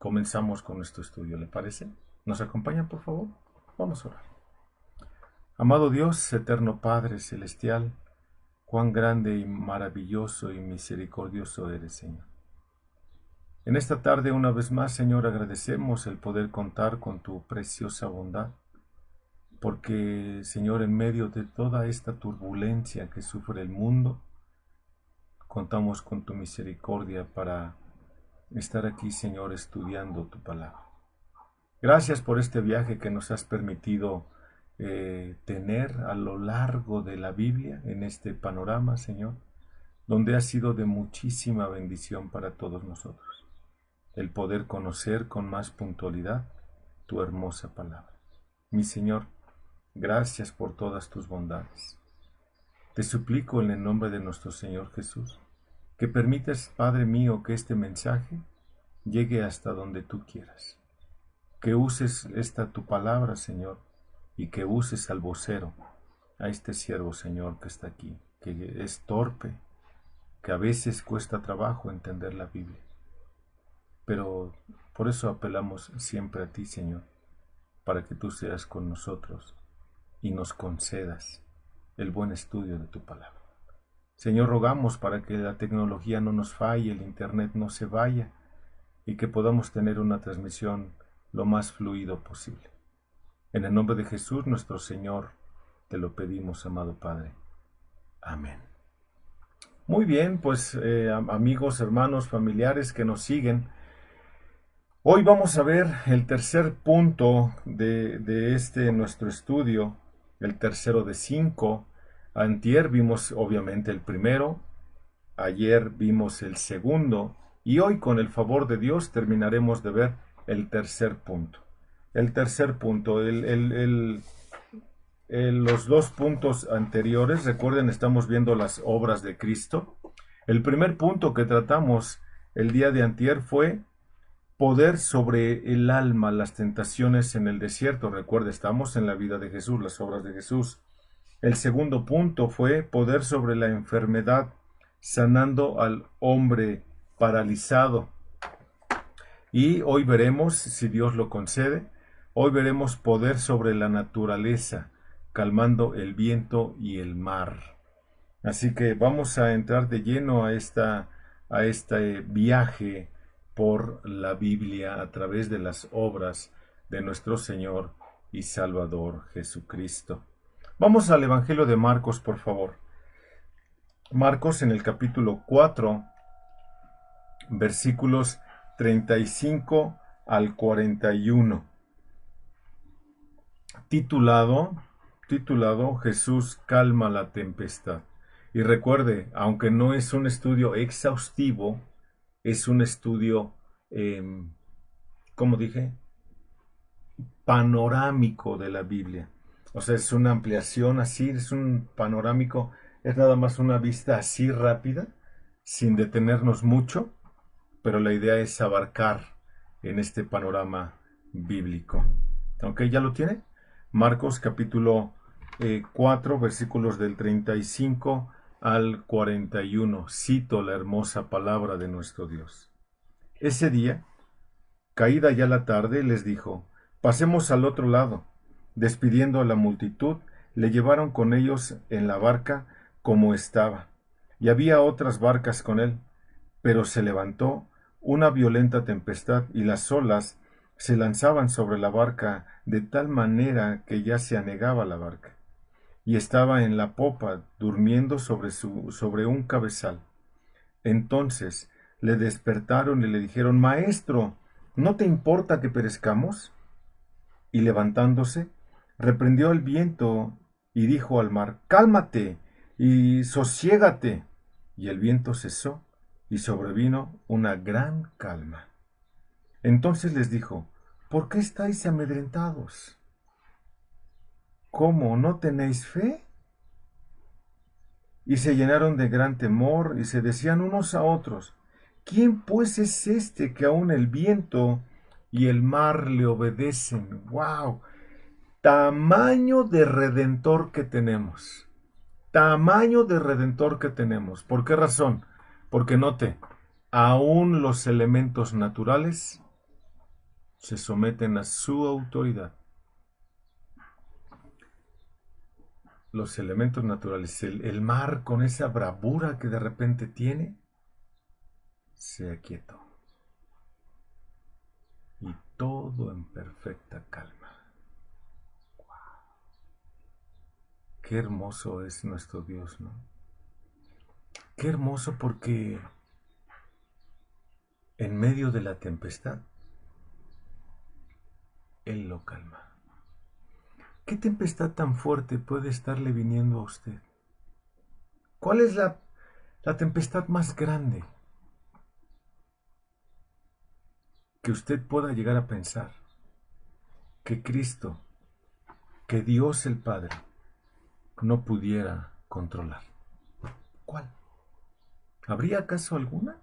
comenzamos con nuestro estudio, ¿le parece? ¿Nos acompañan, por favor? Vamos a orar. Amado Dios, eterno Padre celestial, cuán grande y maravilloso y misericordioso eres, Señor. En esta tarde, una vez más, Señor, agradecemos el poder contar con tu preciosa bondad, porque, Señor, en medio de toda esta turbulencia que sufre el mundo, contamos con tu misericordia para estar aquí, Señor, estudiando tu palabra. Gracias por este viaje que nos has permitido tener a lo largo de la Biblia en este panorama, Señor, donde ha sido de muchísima bendición para todos nosotros el poder conocer con más puntualidad tu hermosa palabra. Mi Señor, gracias por todas tus bondades. Te suplico en el nombre de nuestro Señor Jesús, que permitas, Padre mío, que este mensaje llegue hasta donde tú quieras. Que uses esta tu palabra, Señor, y que uses al vocero, a este siervo, Señor, que está aquí, que es torpe, que a veces cuesta trabajo entender la Biblia. Pero por eso apelamos siempre a ti, Señor, para que tú seas con nosotros y nos concedas el buen estudio de tu palabra. Señor, rogamos para que la tecnología no nos falle, el internet no se vaya y que podamos tener una transmisión lo más fluido posible. En el nombre de Jesús, nuestro Señor, te lo pedimos, amado Padre. Amén. Muy bien, pues amigos, hermanos, familiares que nos siguen, hoy vamos a ver el tercer punto de este nuestro estudio, el tercero de 5. Antier vimos obviamente el primero, ayer vimos el segundo, y hoy con el favor de Dios terminaremos de ver el tercer punto. El tercer punto, los dos puntos anteriores, recuerden, estamos viendo las obras de Cristo. El primer punto que tratamos el día de antier fue poder sobre el alma, las tentaciones en el desierto. Recuerde, estamos en la vida de Jesús, las obras de Jesús. El segundo punto fue poder sobre la enfermedad, sanando al hombre paralizado. Y hoy veremos, si Dios lo concede, hoy veremos poder sobre la naturaleza, calmando el viento y el mar. Así que vamos a entrar de lleno a este viaje por la Biblia a través de las obras de nuestro Señor y Salvador Jesucristo. Vamos al Evangelio de Marcos, por favor. Marcos en el capítulo 4, versículos 35 al 41. Titulado Jesús calma la tempestad. Y recuerde, aunque no es un estudio exhaustivo, es un estudio, ¿cómo dije? Panorámico de la Biblia. O sea, es una ampliación así, es un panorámico, es nada más una vista así rápida, sin detenernos mucho, pero la idea es abarcar en este panorama bíblico. ¿Ok? ¿Ya lo tiene? Marcos capítulo 4, versículos del 35 al 41. Cito la hermosa palabra de nuestro Dios. Ese día, caída ya la tarde, les dijo: pasemos al otro lado. Despidiendo a la multitud, le llevaron con ellos en la barca como estaba, y había otras barcas con él. Pero se levantó una violenta tempestad, y las olas se lanzaban sobre la barca de tal manera que ya se anegaba la barca, y estaba en la popa, durmiendo sobre un cabezal. Entonces le despertaron y le dijeron: Maestro, ¿no te importa que perezcamos? Y levantándose, reprendió el viento y dijo al mar: Cálmate y sosiégate. Y el viento cesó, y sobrevino una gran calma. Entonces les dijo: ¿por qué estáis amedrentados? ¿Cómo, no tenéis fe? Y se llenaron de gran temor y se decían unos a otros: ¿quién pues es este que aun el viento y el mar le obedecen? ¡Wow! Tamaño de redentor que tenemos. Tamaño de redentor que tenemos. ¿Por qué razón? Porque note, aún los elementos naturales se someten a su autoridad. Los elementos naturales, el mar con esa bravura que de repente tiene, se aquietó. Y todo en perfecta calma. Qué hermoso es nuestro Dios, ¿no? Qué hermoso porque en medio de la tempestad, Él lo calma. ¿Qué tempestad tan fuerte puede estarle viniendo a usted? ¿Cuál es la tempestad más grande que usted pueda llegar a pensar que Cristo, que Dios el Padre, no pudiera controlar? ¿Cuál? ¿Habría acaso alguna?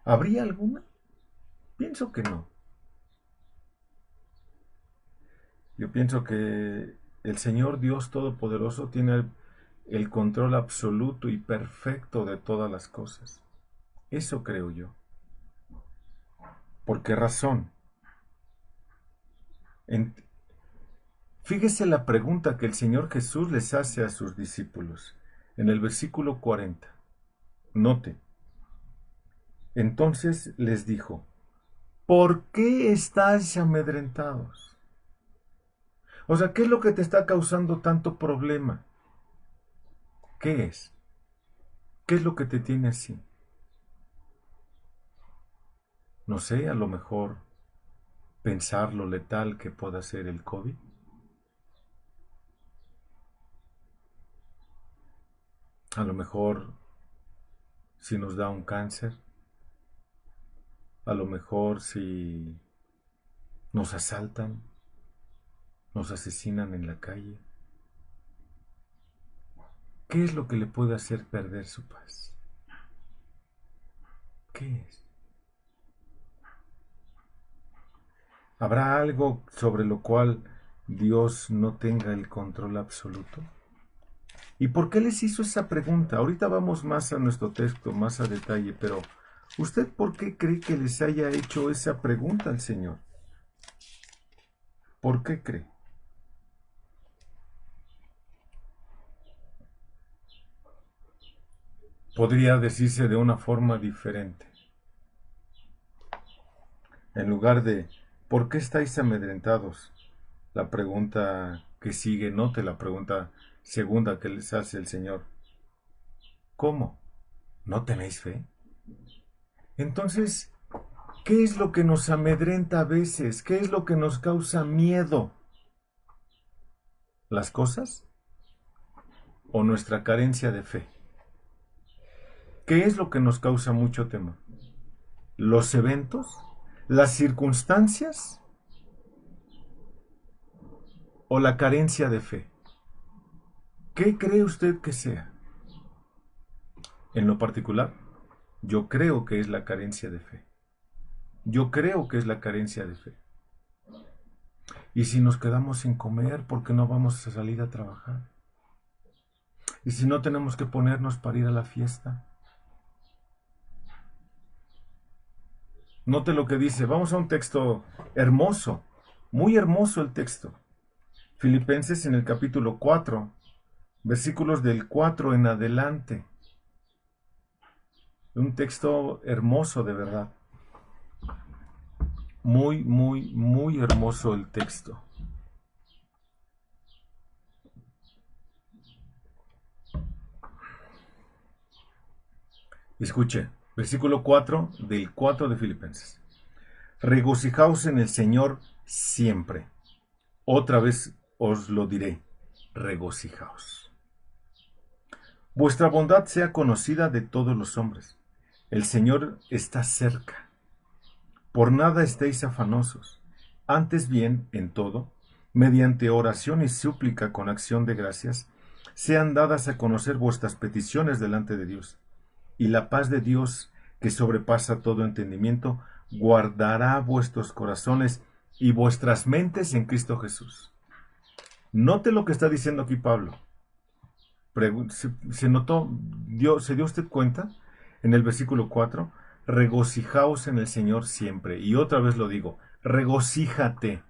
¿Habría alguna? Pienso que no. Yo pienso que el Señor Dios Todopoderoso tiene el control absoluto y perfecto de todas las cosas. Eso creo yo. ¿Por qué razón? Fíjese la pregunta que el Señor Jesús les hace a sus discípulos en el versículo 40. Note. Entonces les dijo, ¿por qué estáis amedrentados? O sea, ¿qué es lo que te está causando tanto problema? ¿Qué es? ¿Qué es lo que te tiene así? No sé, a lo mejor pensar lo letal que pueda ser el COVID. A lo mejor si nos da un cáncer. A lo mejor si nos asaltan, nos asesinan en la calle. ¿Qué es lo que le puede hacer perder su paz? ¿Qué es? ¿Habrá algo sobre lo cual Dios no tenga el control absoluto? ¿Y por qué les hizo esa pregunta? Ahorita vamos más a nuestro texto, más a detalle, pero ¿usted por qué cree que les haya hecho esa pregunta al Señor? ¿Por qué cree? Podría decirse de una forma diferente. En lugar de ¿por qué estáis amedrentados? La pregunta que sigue, note la pregunta segunda que les hace el Señor. ¿Cómo? ¿No tenéis fe? Entonces, ¿qué es lo que nos amedrenta a veces? ¿Qué es lo que nos causa miedo? ¿Las cosas? ¿O nuestra carencia de fe? ¿Qué es lo que nos causa mucho temor? ¿Los eventos? ¿Las circunstancias? ¿O la carencia de fe? ¿Qué cree usted que sea? En lo particular, yo creo que es la carencia de fe. Yo creo que es la carencia de fe. ¿Y si nos quedamos sin comer, por qué no vamos a salir a trabajar? ¿Y si no tenemos que ponernos para ir a la fiesta? Note lo que dice. Vamos a un texto hermoso, muy hermoso el texto. Filipenses en el capítulo 4, versículos del 4 en adelante. Un texto hermoso de verdad. Muy, muy, muy hermoso el texto. Escuche, versículo 4 del 4 de Filipenses. Regocijaos en el Señor siempre. Otra vez os lo diré, regocijaos. Vuestra bondad sea conocida de todos los hombres. El Señor está cerca. Por nada estéis afanosos. Antes bien, en todo, mediante oración y súplica con acción de gracias, sean dadas a conocer vuestras peticiones delante de Dios. Y la paz de Dios, que sobrepasa todo entendimiento, guardará vuestros corazones y vuestras mentes en Cristo Jesús. Note lo que está diciendo aquí Pablo. ¿Se notó, se dio usted cuenta en el versículo 4? regocijaos en el Señor siempre. Y otra vez lo digo, regocíjate.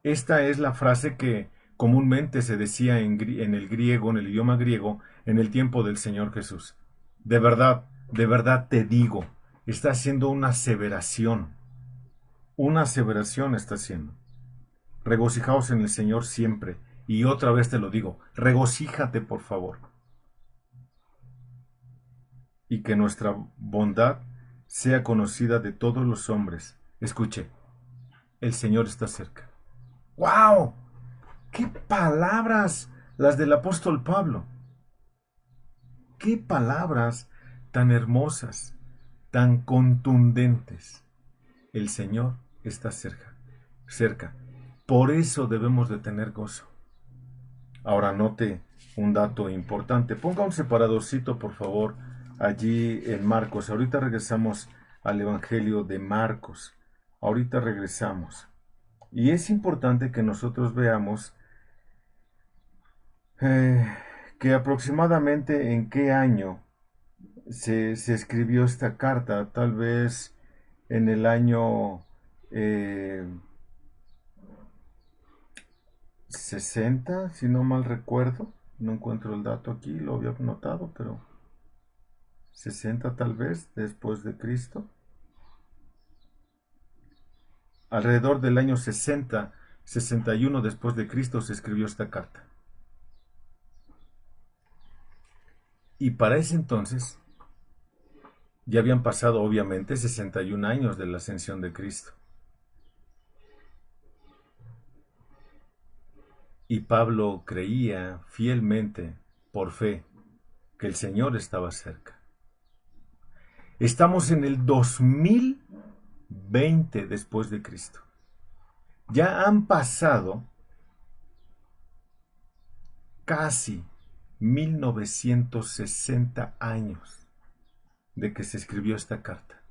Esta es la frase que comúnmente se decía en el griego, en el idioma griego, en el tiempo del Señor Jesús. De verdad te digo, está haciendo una aseveración. Una aseveración está haciendo. Regocijaos en el Señor siempre. Y otra vez te lo digo, regocíjate por favor. Y que nuestra bondad sea conocida de todos los hombres. Escuche, el Señor está cerca. ¡Wow! ¡Qué palabras las del apóstol Pablo! ¡Qué palabras tan hermosas, tan contundentes! El Señor está cerca. Por eso debemos de tener gozo. Ahora note un dato importante. Ponga un separadorcito, por favor, allí en Marcos. Ahorita regresamos al Evangelio de Marcos. Ahorita regresamos. Y es importante que nosotros veamos que aproximadamente en qué año se escribió esta carta. Tal vez en el año 60, si no mal recuerdo. No encuentro el dato aquí, lo había notado, pero 60 tal vez después de Cristo. Alrededor del año 60, 61 después de Cristo se escribió esta carta. Y para ese entonces ya habían pasado obviamente 61 años de la ascensión de Cristo. Y Pablo creía fielmente, por fe, que el Señor estaba cerca. Estamos en el 2020 después de Cristo. Ya han pasado casi 1960 años de que se escribió esta carta.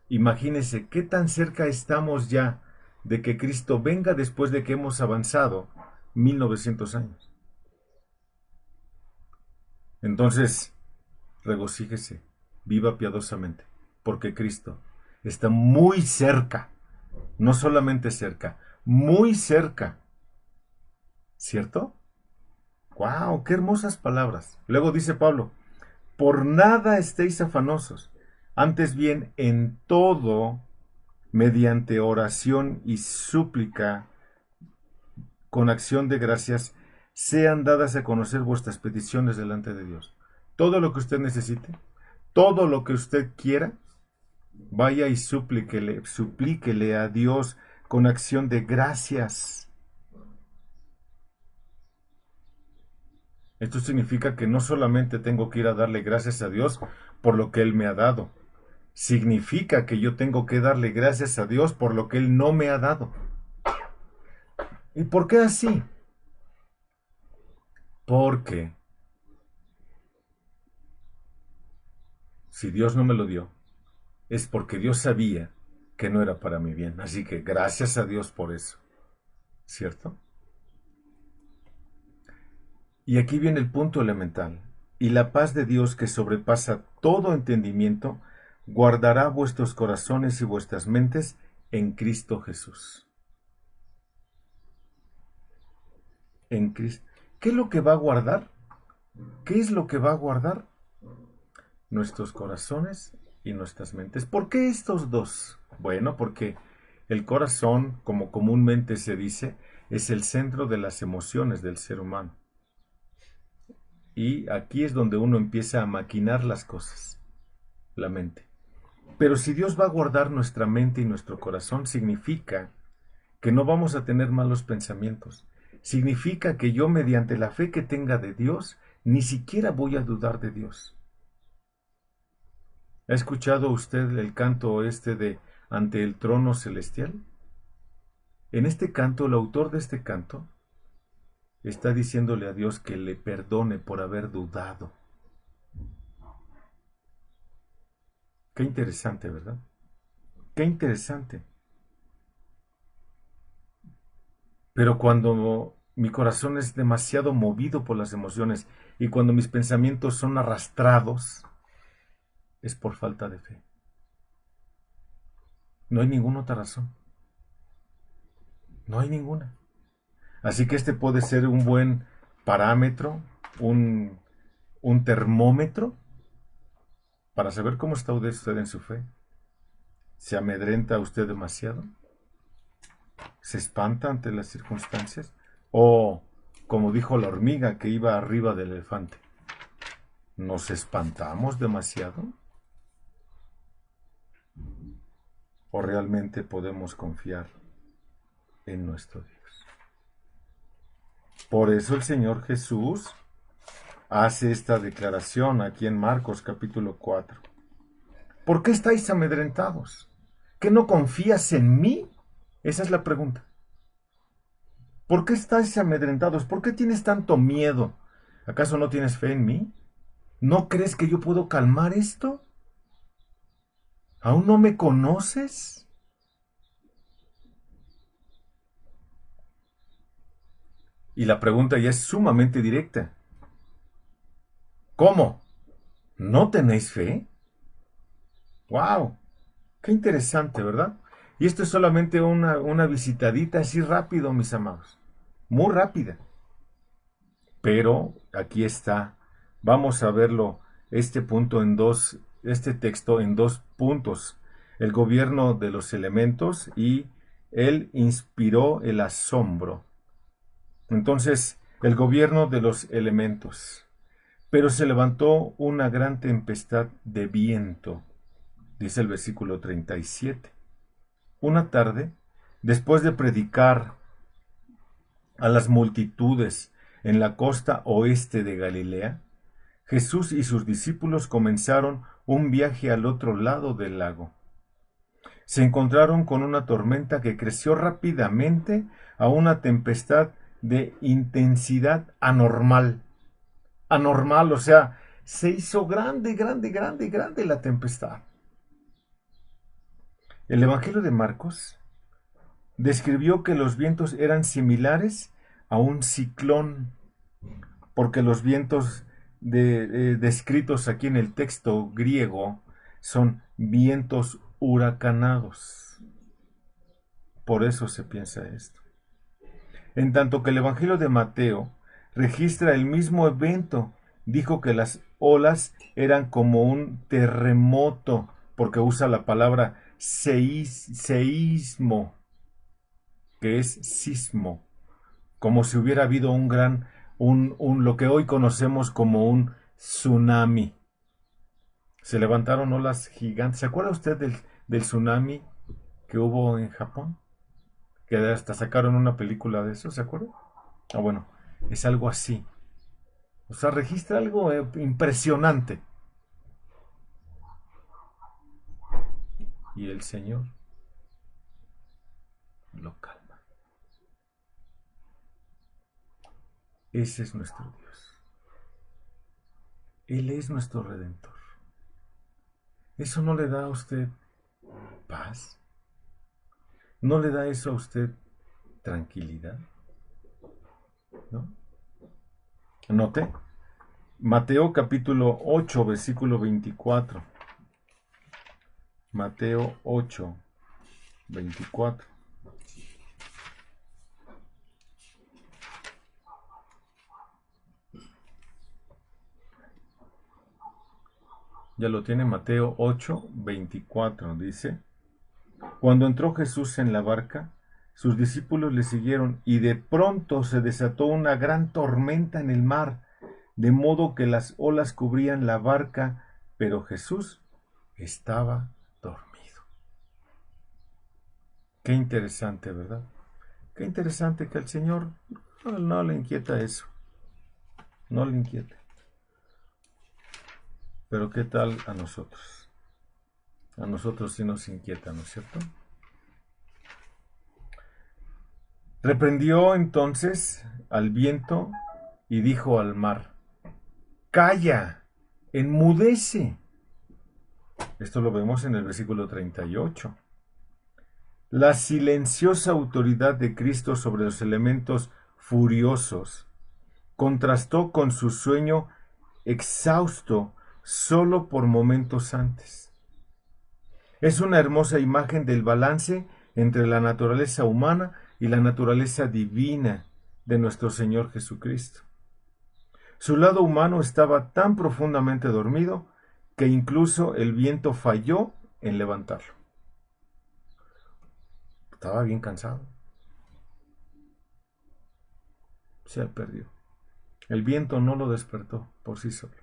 Imagínense qué tan cerca estamos ya de que Cristo venga después de que hemos avanzado 1900 años. Entonces, regocíjese, viva piadosamente, porque Cristo está muy cerca, no solamente cerca, muy cerca. ¿Cierto? ¡Wow! ¡Qué hermosas palabras! Luego dice Pablo, por nada estéis afanosos, antes bien en todo, mediante oración y súplica, con acción de gracias, sean dadas a conocer vuestras peticiones delante de Dios. Todo lo que usted necesite, todo lo que usted quiera, vaya y suplíquele a Dios con acción de gracias. Esto significa que no solamente tengo que ir a darle gracias a Dios por lo que Él me ha dado. Significa que yo tengo que darle gracias a Dios por lo que Él no me ha dado. ¿Y por qué así? Porque si Dios no me lo dio, es porque Dios sabía que no era para mi bien. Así que gracias a Dios por eso. ¿Cierto? Y aquí viene el punto elemental. Y la paz de Dios que sobrepasa todo entendimiento, guardará vuestros corazones y vuestras mentes en Cristo Jesús. En Cristo. ¿Qué es lo que va a guardar? ¿Qué es lo que va a guardar? Nuestros corazones y nuestras mentes. ¿Por qué estos dos? Bueno, porque el corazón, como comúnmente se dice, es el centro de las emociones del ser humano. Y aquí es donde uno empieza a maquinar las cosas, la mente. Pero si Dios va a guardar nuestra mente y nuestro corazón, significa que no vamos a tener malos pensamientos. Significa que yo, mediante la fe que tenga de Dios, ni siquiera voy a dudar de Dios. ¿Ha escuchado usted el canto de Ante el trono celestial? En este canto, el autor de este canto está diciéndole a Dios que le perdone por haber dudado. Qué interesante, ¿verdad? Qué interesante. Pero cuando mi corazón es demasiado movido por las emociones y cuando mis pensamientos son arrastrados, es por falta de fe. No hay ninguna otra razón. No hay ninguna. Así que este puede ser un buen parámetro, un termómetro para saber cómo está usted en su fe. ¿Se amedrenta usted demasiado? ¿Se espanta ante las circunstancias? ¿O, como dijo la hormiga que iba arriba del elefante, nos espantamos demasiado? ¿O realmente podemos confiar en nuestro Dios? Por eso el Señor Jesús hace esta declaración aquí en Marcos capítulo 4. ¿Por qué estáis amedrentados? ¿Que no confías en mí? Esa es la pregunta. ¿Por qué estáis amedrentados? ¿Por qué tienes tanto miedo? ¿Acaso no tienes fe en mí? ¿No crees que yo puedo calmar esto? ¿Aún no me conoces? Y la pregunta ya es sumamente directa. ¿Cómo? ¿No tenéis fe? ¡Wow! Qué interesante, ¿verdad? Y esto es solamente una visitadita así rápido, mis amados. Muy rápida. Pero aquí está. Vamos a verlo, este texto en dos puntos. El gobierno de los elementos y él inspiró el asombro. Entonces, el gobierno de los elementos. Pero se levantó una gran tempestad de viento, dice el versículo 37. Una tarde, después de predicar a las multitudes en la costa oeste de Galilea, Jesús y sus discípulos comenzaron un viaje al otro lado del lago. Se encontraron con una tormenta que creció rápidamente a una tempestad de intensidad anormal. Anormal, o sea, se hizo grande, grande, grande, grande la tempestad. El Evangelio de Marcos describió que los vientos eran similares a un ciclón, porque los vientos descritos aquí en el texto griego son vientos huracanados. Por eso se piensa esto. En tanto que el Evangelio de Mateo registra el mismo evento, dijo que las olas eran como un terremoto, porque usa la palabra seísmo, que es sismo, como si hubiera habido lo que hoy conocemos como un tsunami. Se levantaron olas gigantes. ¿Se acuerda usted del tsunami que hubo en Japón? Que hasta sacaron una película de eso, ¿se acuerda? Bueno, es algo así. O sea, registra algo impresionante. Y el Señor lo calma. Ese es nuestro Dios. Él es nuestro Redentor. ¿Eso no le da a usted paz? ¿No le da eso a usted tranquilidad? ¿No? Note, Mateo capítulo 8, versículo 24. Mateo 8, 24. Ya lo tiene, Mateo 8, 24, dice: Cuando entró Jesús en la barca, sus discípulos le siguieron, y de pronto se desató una gran tormenta en el mar, de modo que las olas cubrían la barca, pero Jesús estaba dormido. Qué interesante, ¿verdad? Qué interesante que al Señor no le inquieta eso. No le inquieta. Pero ¿qué tal a nosotros? A nosotros sí nos inquieta, ¿no es cierto? Reprendió entonces al viento y dijo al mar: ¡Calla! ¡Enmudece! Esto lo vemos en el versículo 38. La silenciosa autoridad de Cristo sobre los elementos furiosos contrastó con su sueño exhausto solo por momentos antes. Es una hermosa imagen del balance entre la naturaleza humana y la naturaleza divina de nuestro Señor Jesucristo. Su lado humano estaba tan profundamente dormido que incluso el viento falló en levantarlo. Estaba bien cansado. Se perdió. El viento no lo despertó por sí solo.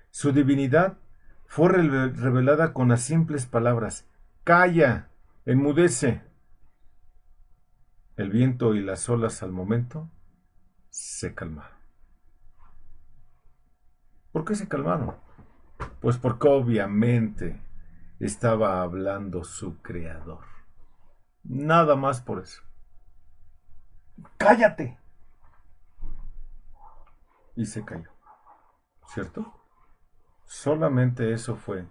Su divinidad fue revelada con las simples palabras: calla, enmudece. El viento y las olas al momento se calmaron. ¿Por qué se calmaron? Pues porque obviamente estaba hablando su creador. Nada más por eso. ¡Cállate! Y se cayó. ¿Cierto? Solamente eso fue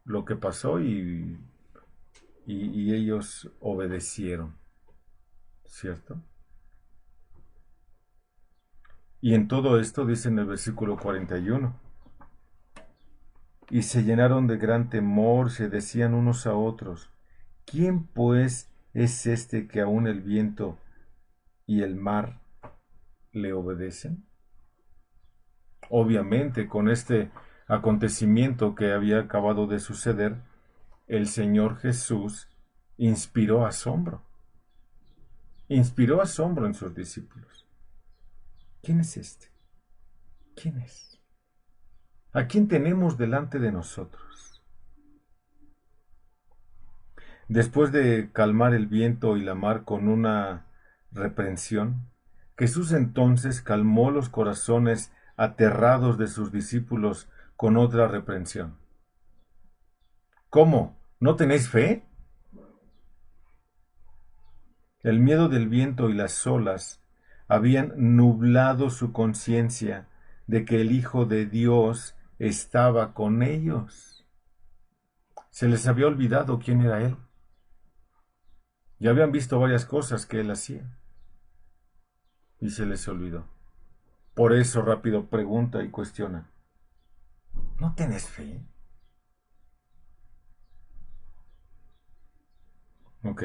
lo que pasó y ellos obedecieron. ¿Cierto? Y en todo esto dice en el versículo 41: y se llenaron de gran temor, se decían unos a otros: ¿quién pues es este que aún el viento y el mar le obedecen? Obviamente, con este acontecimiento que había acabado de suceder, el Señor Jesús inspiró asombro. Inspiró asombro en sus discípulos. ¿Quién es este? ¿Quién es? ¿A quién tenemos delante de nosotros? Después de calmar el viento y la mar con una reprensión, Jesús entonces calmó los corazones aterrados de sus discípulos con otra reprensión. ¿Cómo? ¿No tenéis fe? El miedo del viento y las olas habían nublado su conciencia de que el Hijo de Dios estaba con ellos. Se les había olvidado quién era Él. Ya habían visto varias cosas que Él hacía y se les olvidó. Por eso rápido pregunta y cuestiona: ¿no tenés fe? ¿Ok?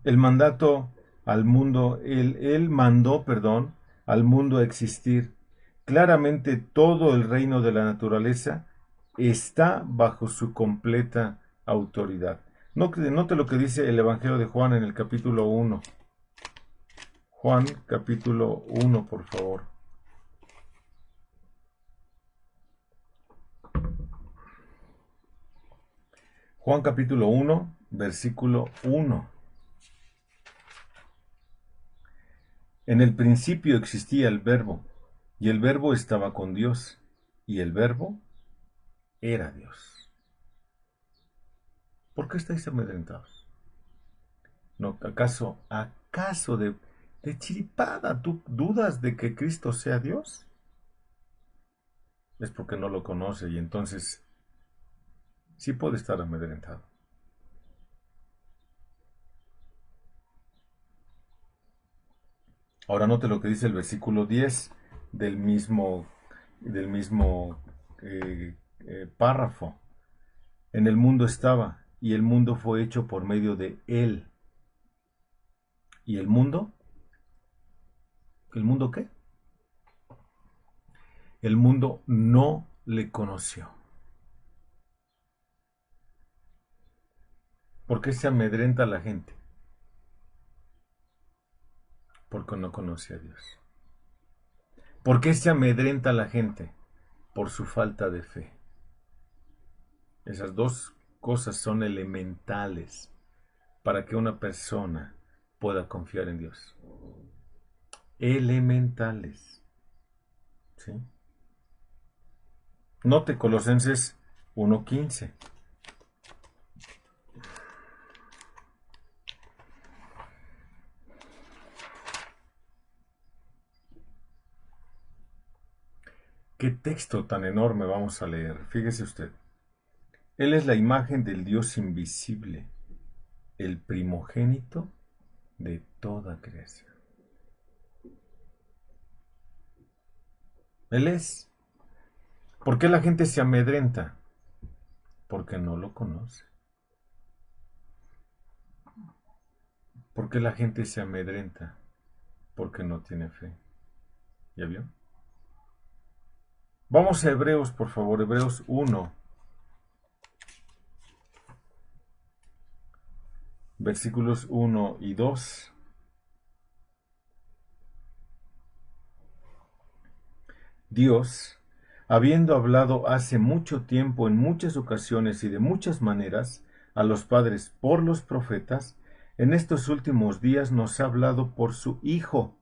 El mandato al mundo, él mandó, perdón, al mundo a existir. Claramente todo el reino de la naturaleza está bajo su completa autoridad. Note lo que dice el Evangelio de Juan en el capítulo 1. Juan capítulo 1, por favor. Juan capítulo 1, versículo 1. En el principio existía el Verbo, y el Verbo estaba con Dios, y el Verbo era Dios. ¿Por qué estáis amedrentados? ¿No, acaso de chiripada tú dudas de que Cristo sea Dios? Es porque no lo conoce y entonces sí puede estar amedrentado. Ahora note lo que dice el versículo 10 del mismo párrafo. En el mundo estaba, y el mundo fue hecho por medio de él. ¿Y el mundo? ¿El mundo qué? El mundo no le conoció. ¿Por qué se amedrenta la gente? Porque no conoce a Dios. ¿Por qué se amedrenta la gente? Por su falta de fe. Esas dos cosas son elementales para que una persona pueda confiar en Dios. Elementales. ¿Sí? Note Colosenses 1:15. ¿Qué texto tan enorme vamos a leer? Fíjese usted. Él es la imagen del Dios invisible, el primogénito de toda creación. Él es. ¿Por qué la gente se amedrenta? Porque no lo conoce. ¿Por qué la gente se amedrenta? Porque no tiene fe. ¿Ya vio? Vamos a Hebreos, por favor, Hebreos 1, versículos 1 y 2. Dios, habiendo hablado hace mucho tiempo en muchas ocasiones y de muchas maneras a los padres por los profetas, en estos últimos días nos ha hablado por su Hijo,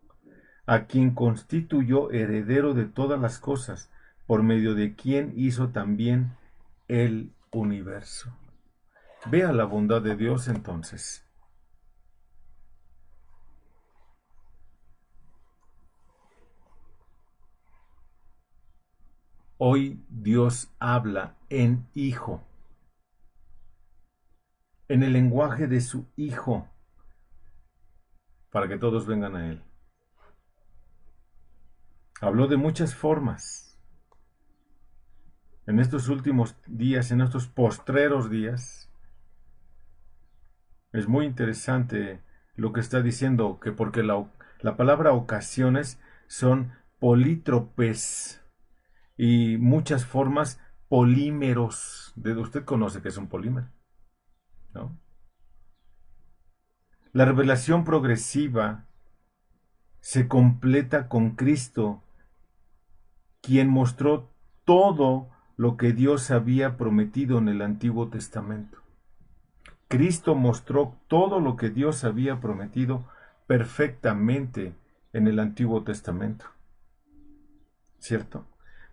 a quien constituyó heredero de todas las cosas, por medio de quien hizo también el universo. Vea la bondad de Dios entonces. Hoy Dios habla en Hijo, en el lenguaje de su Hijo, para que todos vengan a Él. Habló de muchas formas. En estos últimos días, en estos postreros días, es muy interesante lo que está diciendo, que porque la palabra ocasiones son polítropes y muchas formas polímeros. Usted conoce que es un polímero, ¿no? La revelación progresiva se completa con Cristo, quien mostró todo lo que Dios había prometido en el Antiguo Testamento. Cristo mostró todo lo que Dios había prometido perfectamente en el Antiguo Testamento. ¿Cierto?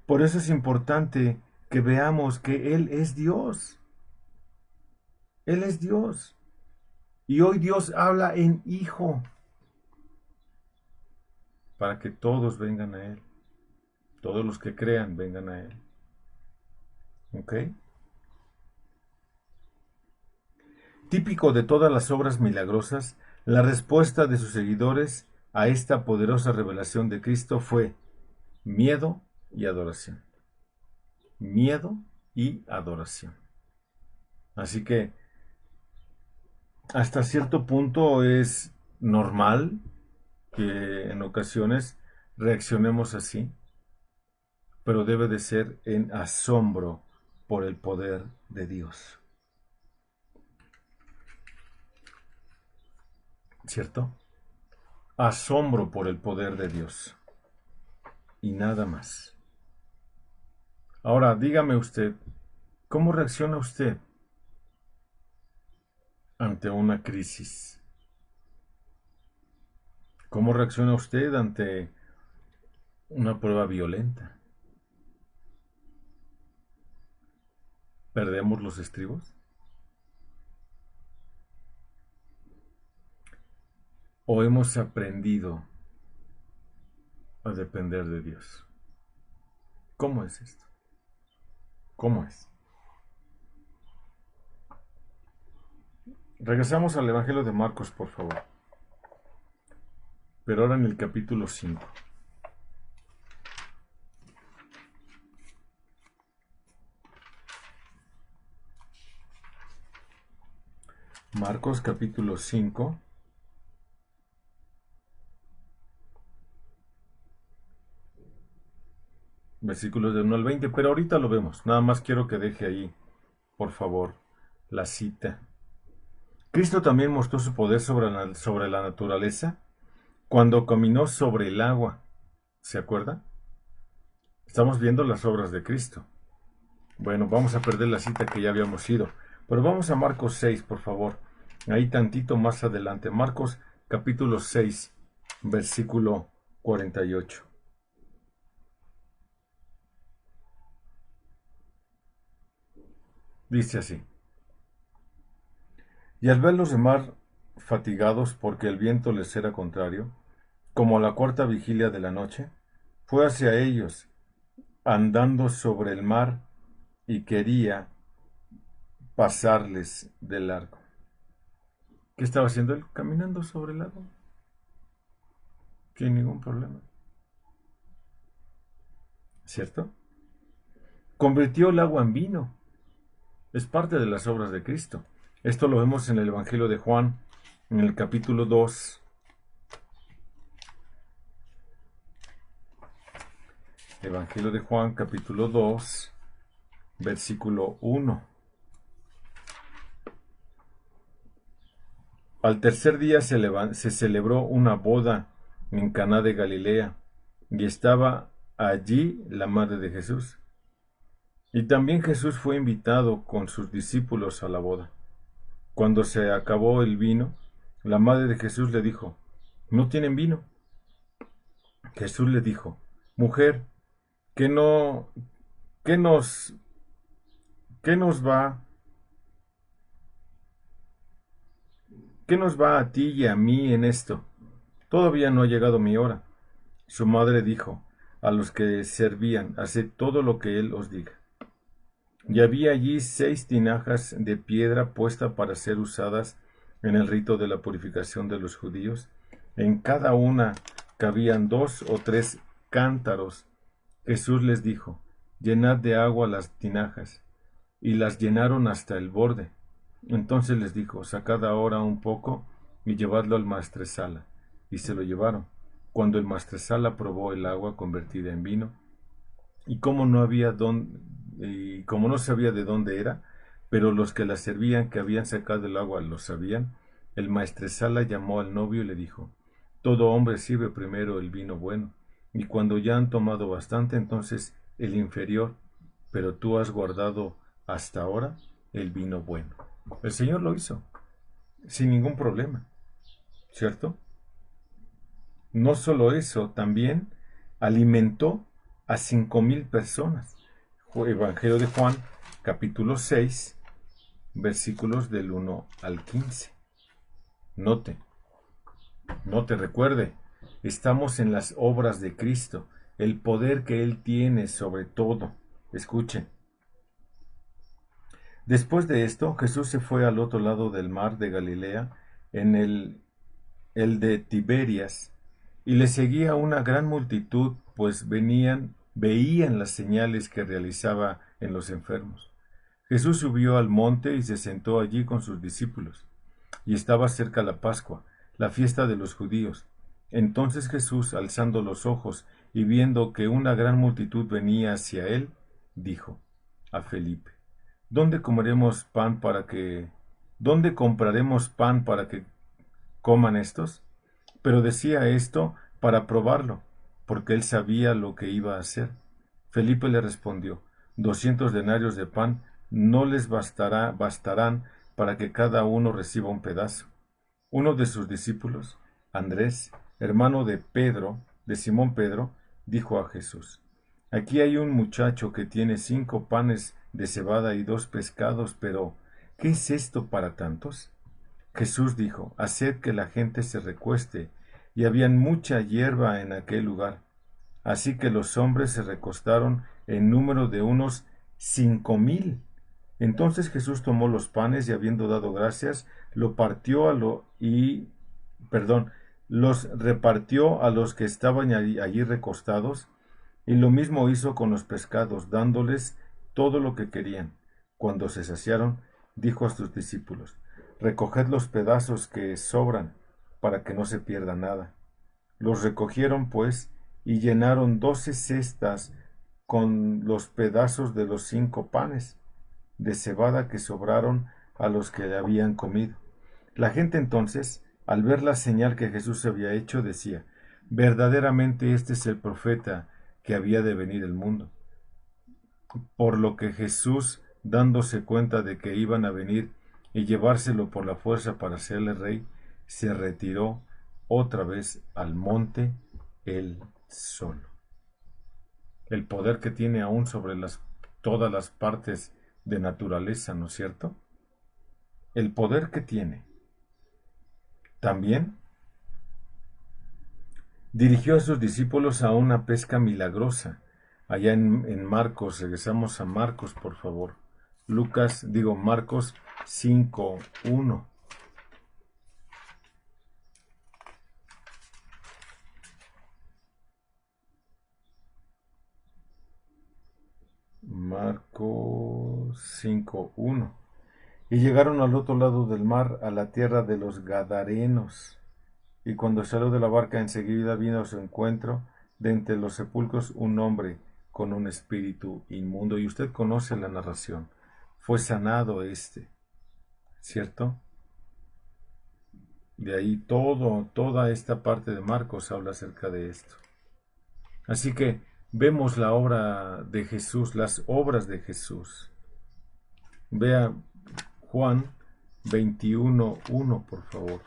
Por eso es importante que veamos que Él es Dios. Él es Dios. Y hoy Dios habla en Hijo, para que todos vengan a Él. Todos los que crean vengan a Él. ¿Ok? Típico de todas las obras milagrosas, la respuesta de sus seguidores a esta poderosa revelación de Cristo fue miedo y adoración. Miedo y adoración. Así que hasta cierto punto es normal que en ocasiones reaccionemos así, pero debe de ser en asombro por el poder de Dios. ¿Cierto? Asombro por el poder de Dios. Y nada más. Ahora, dígame usted, ¿cómo reacciona usted ante una crisis? ¿Cómo reacciona usted ante una prueba violenta? ¿Perdemos los estribos? ¿O hemos aprendido a depender de Dios? ¿Cómo es esto? ¿Cómo es? Regresamos al Evangelio de Marcos, por favor. Pero ahora en el capítulo 5. Marcos capítulo 5. Versículos del 1 al 20. Pero ahorita lo vemos. Nada más quiero que deje ahí, por favor, la cita. Cristo también mostró su poder sobre la naturaleza cuando caminó sobre el agua. ¿Se acuerda? Estamos viendo las obras de Cristo. Bueno, vamos a perder la cita que ya habíamos ido. Pero vamos a Marcos 6, por favor. Ahí tantito más adelante. Marcos capítulo 6, versículo 48. Dice así. Y al ver los demás fatigados porque el viento les era contrario, como a la cuarta vigilia de la noche, fue hacia ellos, andando sobre el mar, y quería pasarles de largo. ¿Qué estaba haciendo él? Caminando sobre el agua. Sin ningún problema. ¿cierto? Convirtió el agua en vino. Es parte de las obras de Cristo. Esto lo vemos en el Evangelio de Juan, en el capítulo 2. Evangelio de Juan, capítulo 2, versículo 1. Al tercer día se celebró una boda en Caná de Galilea, y estaba allí la madre de Jesús. Y también Jesús fue invitado con sus discípulos a la boda. Cuando se acabó el vino, la madre de Jesús le dijo: ¿No tienen vino? Jesús le dijo: Mujer, ¿qué no, qué nos, qué nos va, qué nos va a ti y a mí en esto? Todavía no ha llegado mi hora. Su madre dijo a los que servían: Haced todo lo que él os diga. Y había allí 6 tinajas de piedra puesta para ser usadas en el rito de la purificación de los judíos. En cada una cabían 2 o 3 cántaros. Jesús les dijo: Llenad de agua las tinajas. Y las llenaron hasta el borde. Entonces les dijo: Sacad ahora un poco y llevadlo al maestresala. Y se lo llevaron. Cuando el maestresala probó el agua convertida en vino, y como no sabía de dónde era, pero los que la servían, que habían sacado el agua, lo sabían, el maestresala llamó al novio y le dijo: Todo hombre sirve primero el vino bueno, y cuando ya han tomado bastante, entonces el inferior, pero tú has guardado hasta ahora el vino bueno. El Señor lo hizo sin ningún problema, ¿cierto? No solo eso, también alimentó a 5,000 personas. Evangelio de Juan, capítulo 6, versículos del 1 al 15. Note, recuerde, estamos en las obras de Cristo, el poder que Él tiene sobre todo. Escuchen. Después de esto, Jesús se fue al otro lado del mar de Galilea, en el de Tiberias, y le seguía una gran multitud, pues veían las señales que realizaba en los enfermos. Jesús subió al monte y se sentó allí con sus discípulos. Y estaba cerca la Pascua, la fiesta de los judíos. Entonces Jesús, alzando los ojos y viendo que una gran multitud venía hacia él, dijo a Felipe: ¿Dónde compraremos pan para que coman estos? Pero decía esto para probarlo, porque él sabía lo que iba a hacer. Felipe le respondió: 200 denarios de pan no les bastarán para que cada uno reciba un pedazo. Uno de sus discípulos, Andrés, hermano de Pedro, de Simón Pedro, dijo a Jesús: Aquí hay un muchacho que tiene 5 panes de cebada y 2 pescados, pero ¿qué es esto para tantos? Jesús dijo: Haced que la gente se recueste. Y habían mucha hierba en aquel lugar. Así que los hombres se recostaron en número de unos 5,000. Entonces Jesús tomó los panes y, habiendo dado gracias, los repartió a los que estaban allí recostados, y lo mismo hizo con los pescados, dándoles todo lo que querían. Cuando se saciaron, dijo a sus discípulos: Recoged los pedazos que sobran, para que no se pierda nada. Los recogieron, pues, y llenaron 12 cestas con los pedazos de los 5 panes de cebada que sobraron a los que le habían comido. La gente entonces, al ver la señal que Jesús había hecho, decía: Verdaderamente este es el profeta que había de venir al mundo. Por lo que Jesús, dándose cuenta de que iban a venir y llevárselo por la fuerza para hacerle rey, se retiró otra vez al monte él solo. El poder que tiene aún sobre todas las partes de naturaleza, ¿no es cierto? El poder que tiene. También dirigió a sus discípulos a una pesca milagrosa. Allá en Marcos, regresamos a Marcos, por favor. Marcos 5:1. Marcos 5:1. Y llegaron al otro lado del mar, a la tierra de los Gadarenos. Y cuando salió de la barca, enseguida vino a su encuentro de entre los sepulcros un hombre con un espíritu inmundo. Y usted conoce la narración. Fue sanado ¿cierto? De ahí toda esta parte de Marcos habla acerca de esto. Así que vemos la obra de Jesús, las obras de Jesús. Vea Juan 21:1, por favor.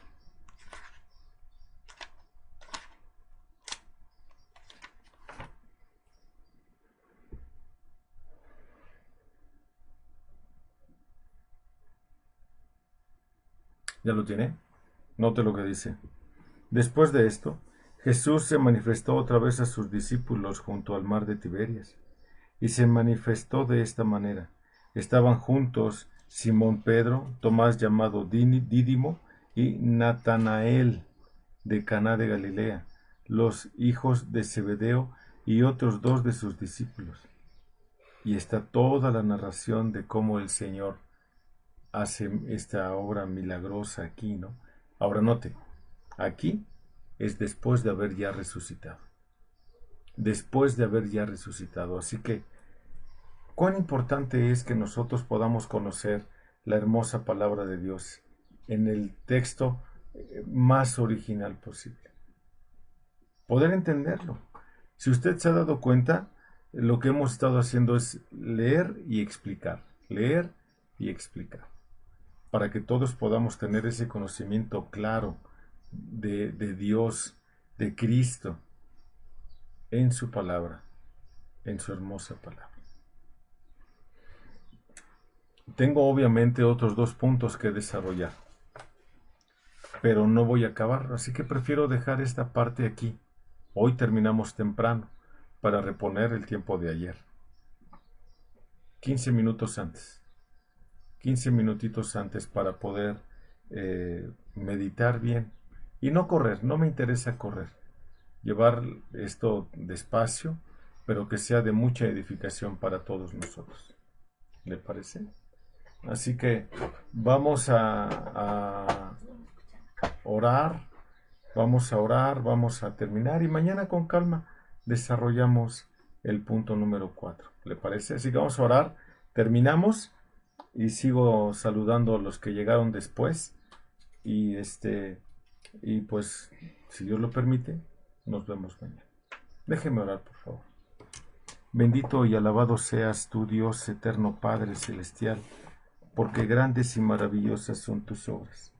¿Ya lo tiene? Note lo que dice. Después de esto, Jesús se manifestó otra vez a sus discípulos junto al mar de Tiberias, y se manifestó de esta manera. Estaban juntos Simón Pedro, Tomás llamado Dídimo, y Natanael de Caná de Galilea, los hijos de Zebedeo y otros dos de sus discípulos. Y está toda la narración de cómo el Señor hace esta obra milagrosa aquí, ¿no? Ahora note, aquí es después de haber ya resucitado. Después de haber ya resucitado. Así que, cuán importante es que nosotros podamos conocer la hermosa palabra de Dios en el texto más original posible. Poder entenderlo. Si usted se ha dado cuenta, lo que hemos estado haciendo es leer y explicar. Leer y explicar. Para que todos podamos tener ese conocimiento claro de Dios, de Cristo, en su palabra, en su hermosa palabra. Tengo obviamente otros 2 puntos que desarrollar, pero no voy a acabar, así que prefiero dejar esta parte aquí. Hoy terminamos temprano para reponer el tiempo de ayer. 15 minutos antes. 15 minutitos antes para poder meditar bien. Y no correr, no me interesa correr. Llevar esto despacio, pero que sea de mucha edificación para todos nosotros. ¿Le parece? Así que vamos a orar, vamos a terminar y mañana con calma desarrollamos el punto número 4. ¿Le parece? Así que vamos a orar, terminamos y sigo saludando a los que llegaron después y pues si Dios lo permite nos vemos mañana. Déjeme orar, por favor. Bendito y alabado seas tú, Dios eterno Padre celestial, porque grandes y maravillosas son tus obras,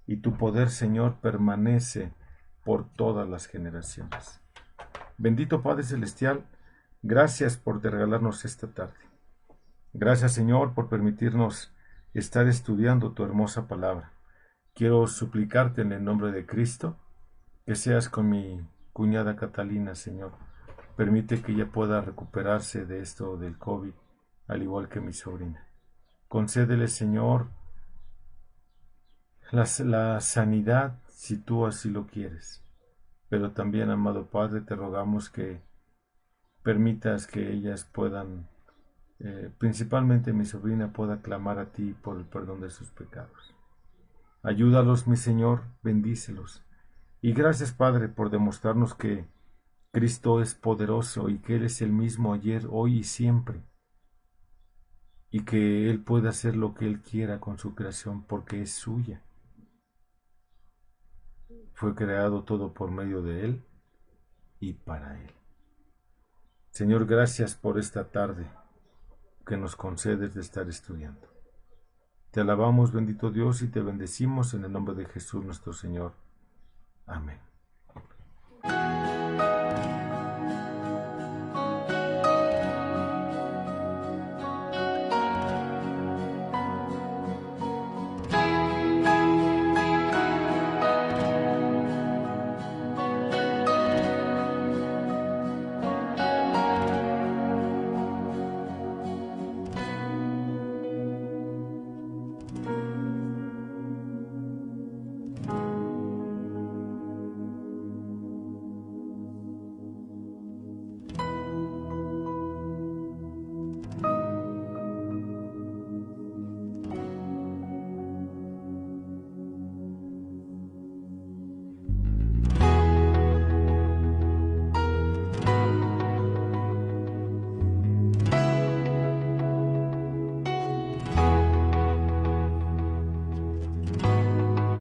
y tu poder, Señor, permanece por todas las generaciones. Bendito Padre celestial, gracias por regalarnos esta tarde. Gracias, Señor, por permitirnos estar estudiando tu hermosa palabra. Quiero suplicarte en el nombre de Cristo que seas con mi cuñada Catalina, Señor. Permite que ella pueda recuperarse de esto del COVID, al igual que mi sobrina. Concédele, Señor, la sanidad si tú así lo quieres. Pero también, amado Padre, te rogamos que permitas que ellas puedan, principalmente mi sobrina, pueda clamar a ti por el perdón de sus pecados. Ayúdalos, mi Señor, bendícelos. Y gracias, Padre, por demostrarnos que Cristo es poderoso y que Él es el mismo ayer, hoy y siempre. Y que Él puede hacer lo que Él quiera con su creación porque es suya. Fue creado todo por medio de Él y para Él. Señor, gracias por esta tarde que nos concedes de estar estudiando. Te alabamos, bendito Dios, y te bendecimos en el nombre de Jesús nuestro Señor. Amén.